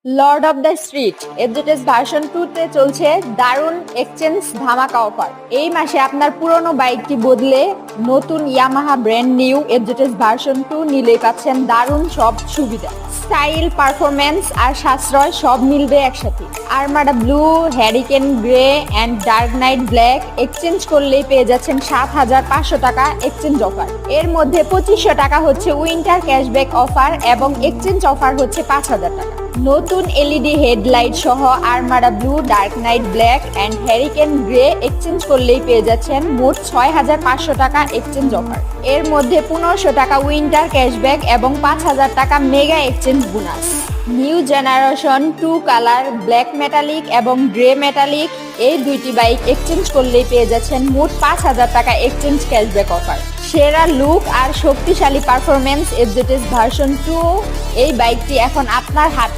Lord of the street FZS version 2 তে চলছে দারুণ এক্সচেঞ্জ ধামাকা অফার। এই মাসে আপনার পুরনো বাইকটি বদলে নতুন Yamaha brand new FZS version 2 নিলেই পাচ্ছেন দারুণ সব সুবিধা। স্টাইল, পারফরমেন্স আর সাশ্রয় সব মিলবে একসাথে। Armada blue, hurricane grey and dark night black exchange করলেই পেয়ে যাচ্ছেন 7,500 টাকা এক্সচেঞ্জ অফার। এর মধ্যে 2500 টাকা হচ্ছে উইন্টার ক্যাশব্যাক অফার এবং এক্সচেঞ্জ অফার হচ্ছে 5,000 টাকা। নতুন এলইডি হেডলাইট সহ Armada blue, dark night black and hurricane grey exchange করলেই পেয়ে যাচ্ছেন মোট 6,500 টাকা এক্সচেঞ্জ অফার। এর মধ্যে 1500 টাকা উইন্টার ক্যাশব্যাক এবং 5,000 টাকা mega exchange bonus. New generation 2 colour black metallic এবং গ্রে মেটালিক এই দুইটি বাইক এক্সচেঞ্জ করলেই পেয়ে যাচ্ছেন মোট 5,000 টাকা এক্সচেঞ্জ ক্যাশব্যাক অফার। সেরা লুক আর শক্তিশালী পারফরমেন্স এফজেডএস ভার্সন 2 এই বাইকটি এখন আপনার হাতে।